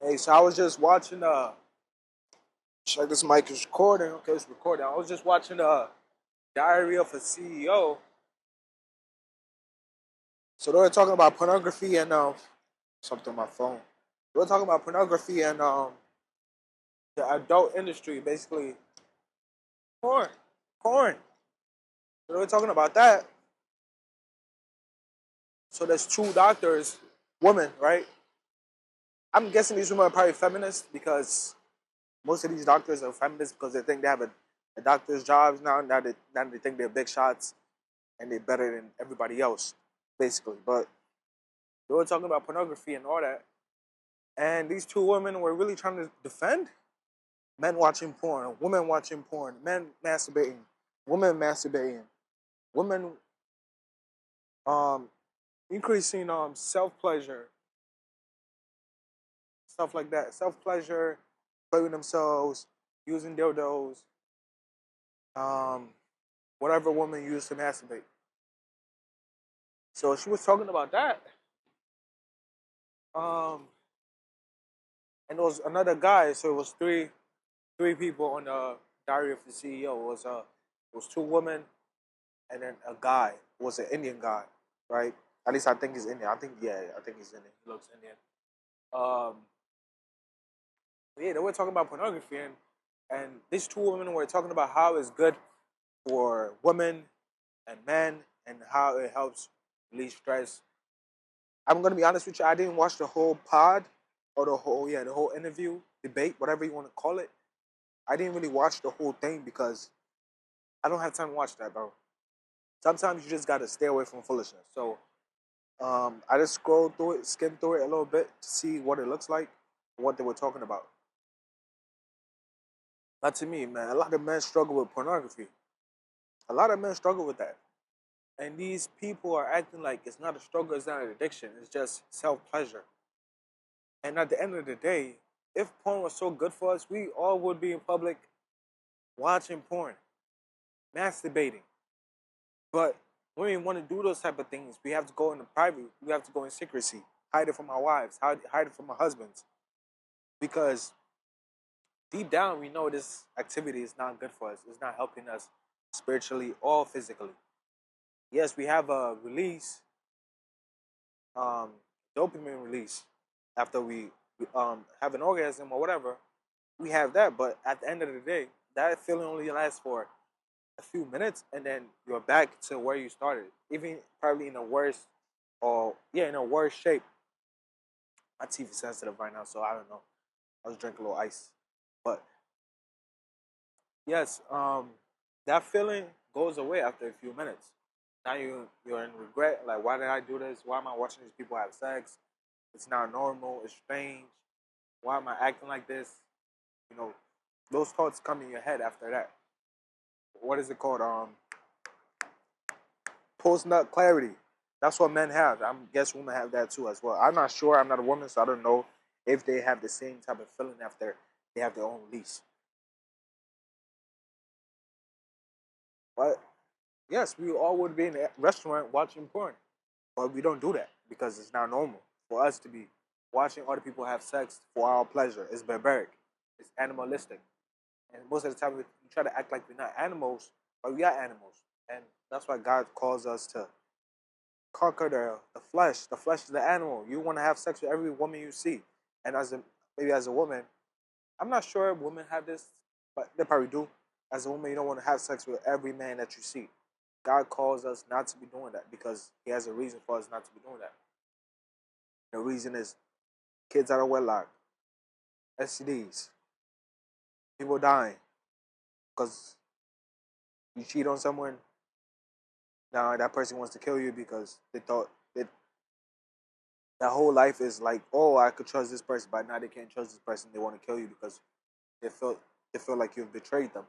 Hey, so I was just watching check this mic is recording. Okay, it's recording. I was just watching Diary of a CEO. So they were talking about pornography and something on my phone. They were talking about pornography and the adult industry, basically porn. Porn. So they were talking about that. So there's two doctors, women, right? I'm guessing these women are probably feminists because most of these doctors are feminists because they think they have a doctor's jobs now. Now they think they're big shots and they're better than everybody else, basically. But they were talking about pornography and all that. And these two women were really trying to defend men watching porn, women watching porn, men masturbating, women masturbating, women um, increasing self pleasure, stuff like that. Self pleasure, playing with themselves, using dildos, um, whatever woman used to masturbate. So she was talking about that. Um, and there was another guy, so it was three people on the Diary of the CEO. It was two women and then a guy. It was an Indian guy, right? At least I think he's Indian. I think he's Indian. He looks Indian. Um, yeah, they were talking about pornography and these two women were talking about how it's good for women and men and how it helps release stress. I'm gonna be honest with you. I didn't watch the whole pod or the whole interview, debate, whatever you want to call it. I didn't really watch the whole thing because I don't have time to watch that, bro. Sometimes you just gotta stay away from foolishness. So I just scrolled through it, skimmed through it a little bit to see what it looks like, what they were talking about. Not to me, man. A lot of men struggle with pornography. A lot of men struggle with that. And these people are acting like it's not a struggle, it's not an addiction, it's just self pleasure. And at the end of the day, if porn was so good for us, we all would be in public watching porn, masturbating. But when we want to do those type of things, we have to go into private. We have to go in secrecy, hide it from our wives, hide it from our husbands, because deep down we know this activity is not good for us. It's not helping us spiritually or physically. Yes, we have a release, um, dopamine release after we have an orgasm or whatever. We have that, but at the end of the day, that feeling only lasts for a few minutes, and then you're back to where you started, even probably in a worse or yeah, in a worse shape. My teeth is sensitive right now, so I don't know. I was drinking a little ice, but yes, that feeling goes away after a few minutes. Now you're in regret. Like, why did I do this? Why am I watching these people have sex? It's not normal. It's strange. Why am I acting like this? You know, those thoughts come in your head after that. What is it called? Post nut clarity. That's what men have. I guess women have that too as well. I'm not sure. I'm not a woman, so I don't know if they have the same type of feeling after they have their own lease. But yes, we all would be in a restaurant watching porn, but we don't do that because it's not normal for us to be watching other people have sex for our pleasure. It's barbaric. It's animalistic, and most of the time we try to act like we're not animals, but we are animals, and that's why God calls us to conquer the flesh. The flesh is the animal. You want to have sex with every woman you see. And maybe as a woman, I'm not sure if women have this, but they probably do. As a woman, you don't want to have sex with every man that you see. God calls us not to be doing that because He has a reason for us not to be doing that. The reason is kids out of wedlock, STDs, people dying because you cheat on someone. Now that person wants to kill you because they thought that whole life is like, oh, I could trust this person, but now they can't trust this person. They want to kill you because they feel they feel like you've betrayed them.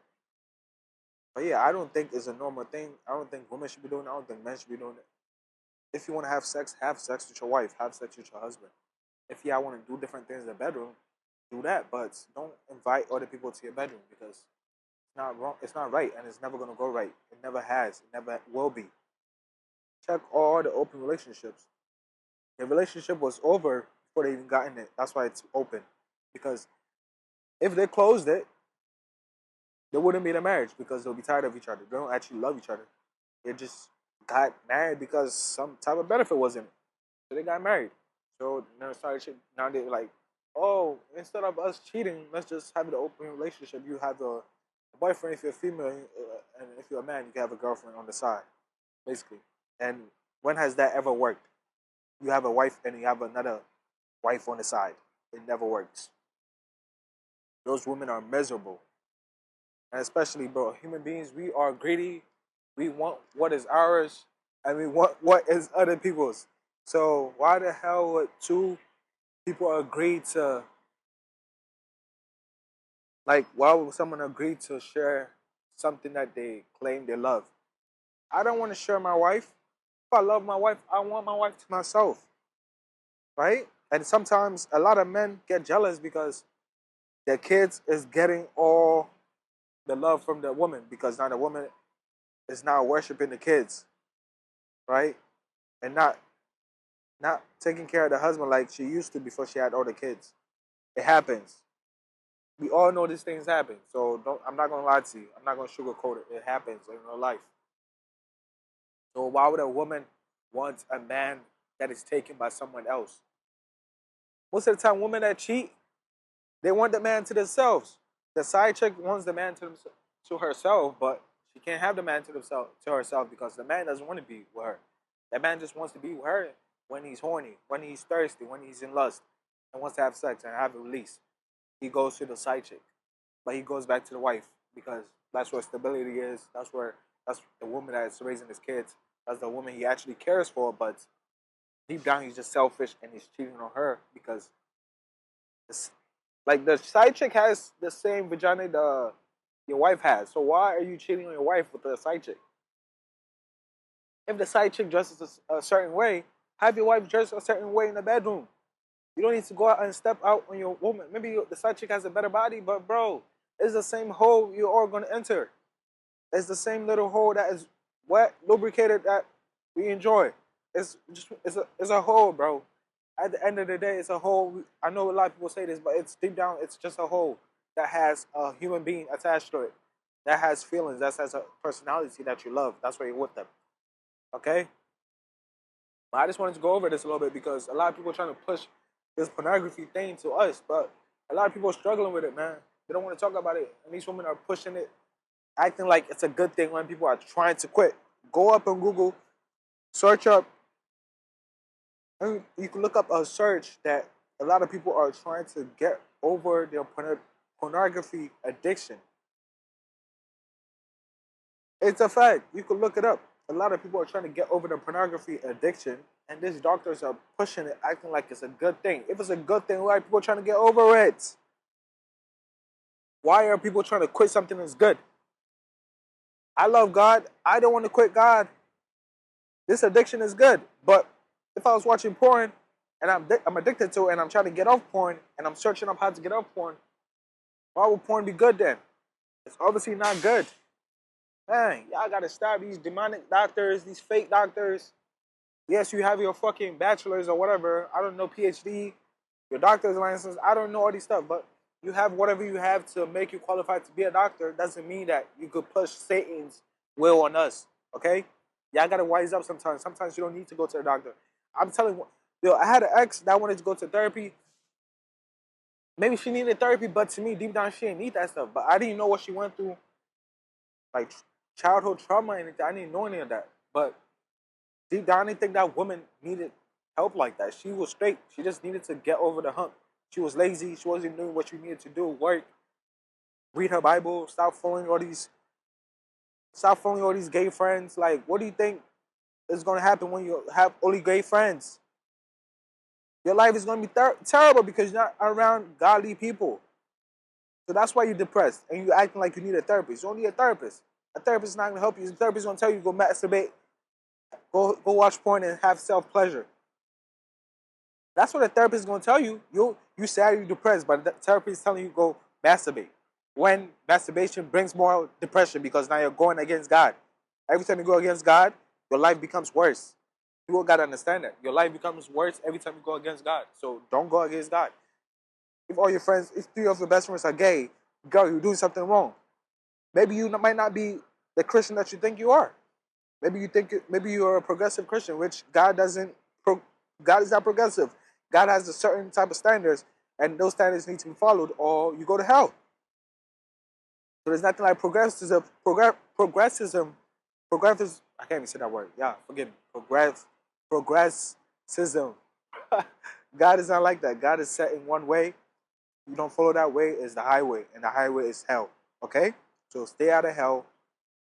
But yeah, I don't think it's a normal thing. I don't think women should be doing it. I don't think men should be doing it. If you want to have sex with your wife, have sex with your husband. If y'all want to do different things in the bedroom, do that. But don't invite other people to your bedroom because it's not wrong. It's not right, and it's never gonna go right. It never has. It never will be. Check all the open relationships. The relationship was over before they even got in it. That's why it's open. Because if they closed it, they wouldn't be in a marriage because they'll be tired of each other. They don't actually love each other. They just got married because some type of benefit was in it. So they got married. So now now they're like, oh, instead of us cheating, let's just have an open relationship. You have a boyfriend if you're female, and if you're a man, you can have a girlfriend on the side, basically. And when has that ever worked? You have a wife and you have another wife on the side. It never works. Those women are miserable. And especially, bro, human beings, we are greedy. We want what is ours, and we want what is other people's. So why the hell would two people agree to, like, why would someone agree to share something that they claim they love? I don't want to share my wife. If I love my wife, I want my wife to myself, right? And sometimes a lot of men get jealous because their kids is getting all the love from the woman because now the woman is now worshiping the kids, right? And not taking care of the husband like she used to before she had all the kids. It happens. We all know these things happen. So don't. I'm not gonna lie to you. I'm not gonna sugarcoat it. It happens in real life. So why would a woman want a man that is taken by someone else? Most of the time, women that cheat, they want the man to themselves. The side chick wants the man to herself, but she can't have the man to herself because the man doesn't want to be with her. That man just wants to be with her when he's horny, when he's thirsty, when he's in lust, and wants to have sex and have a release. He goes to the side chick, but he goes back to the wife because that's where stability is. That's the woman that's raising his kids. That's the woman he actually cares for, but deep down he's just selfish and he's cheating on her because it's, like the side chick has the same vagina your wife has. So why are you cheating on your wife with the side chick? If the side chick dresses a certain way, have your wife dress a certain way in the bedroom. You don't need to go out and step out on your woman. Maybe the side chick has a better body, but bro, it's the same hole you're all gonna enter. It's the same little hole that is wet, lubricated that we enjoy. It's a hole, bro. At the end of the day, it's a hole. I know a lot of people say this, but it's deep down, it's just a hole that has a human being attached to it. That has feelings. That has a personality that you love. That's why you're with them. Okay? But I just wanted to go over this a little bit because a lot of people are trying to push this pornography thing to us, but a lot of people are struggling with it, man. They don't want to talk about it, and these women are pushing it, acting like it's a good thing when people are trying to quit. Go up on Google, search up, and you can look up a search that a lot of people are trying to get over their pornography addiction. It's a fact. You can look it up. A lot of people are trying to get over the pornography addiction, and these doctors are pushing it, acting like it's a good thing. If it's a good thing, why are people trying to get over it? Why are people trying to quit something that's good? I love God. I don't want to quit God. This addiction is good. But if I was watching porn and I'm addicted to it and I'm trying to get off porn and I'm searching up how to get off porn, why would porn be good then? It's obviously not good. Man, y'all gotta stop these demonic doctors, these fake doctors. Yes, you have your fucking bachelor's or whatever. I don't know, PhD, your doctor's license. I don't know all these stuff, but you have whatever you have to make you qualified to be a doctor. Doesn't mean that you could push Satan's will on us. Okay? Y'all gotta wise up sometimes. Sometimes you don't need to go to the doctor. I'm telling you, yo, I had an ex that wanted to go to therapy. Maybe she needed therapy, but to me, deep down, she didn't need that stuff. But I didn't know what she went through, like childhood trauma and anything. I didn't know any of that. But deep down, I didn't think that woman needed help like that. She was straight. She just needed to get over the hump. She was lazy. She wasn't doing what she needed to do. Work, read her Bible, stop following all these gay friends. Like, what do you think is going to happen when you have only gay friends? Your life is going to be terrible because you're not around godly people. So that's why you're depressed and you're acting like you need a therapist. You don't need a therapist. A therapist is not going to help you. A therapist is going to tell you to go masturbate, go watch porn and have self pleasure. That's what a therapist is going to tell you. You sad, you're depressed, but the therapist is telling you go masturbate. When masturbation brings more depression because now you're going against God. Every time you go against God, your life becomes worse. People got to understand that. Your life becomes worse every time you go against God. So don't go against God. If all your friends, if three of your best friends are gay, girl, you're doing something wrong. Maybe you might not be the Christian that you think you are. Maybe you're a progressive Christian, which God doesn't. God is not progressive. God has a certain type of standards, and those standards need to be followed, or you go to hell. So there's nothing like progressivism. Progressivism. I can't even say that word. Yeah, forgive me. Progressivism. God is not like that. God is set in one way. You don't follow that way, is the highway, and the highway is hell. Okay? So stay out of hell.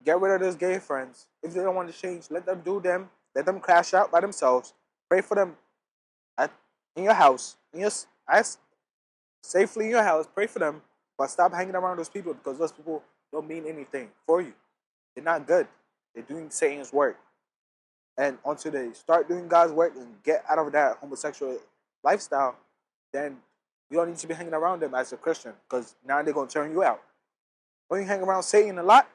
Get rid of those gay friends. If they don't want to change, let them do them. Let them crash out by themselves. Pray for them at, in your house. As safely in your house. Pray for them. But stop hanging around those people because those people don't mean anything for you. They're not good. They're doing Satan's work. And until they start doing God's work and get out of that homosexual lifestyle, then you don't need to be hanging around them as a Christian because now they're going to turn you out. When you hang around Satan a lot,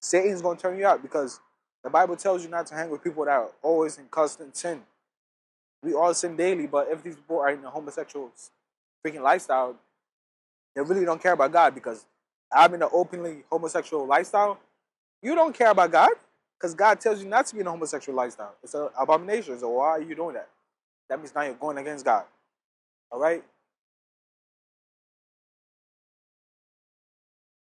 Satan's going to turn you out because the Bible tells you not to hang with people that are always in constant sin. We all sin daily, but if these people are in a homosexual freaking lifestyle, they really don't care about God because I'm in an openly homosexual lifestyle. You don't care about God because God tells you not to be in a homosexual lifestyle. It's an abomination. So why are you doing that? That means now you're going against God. All right?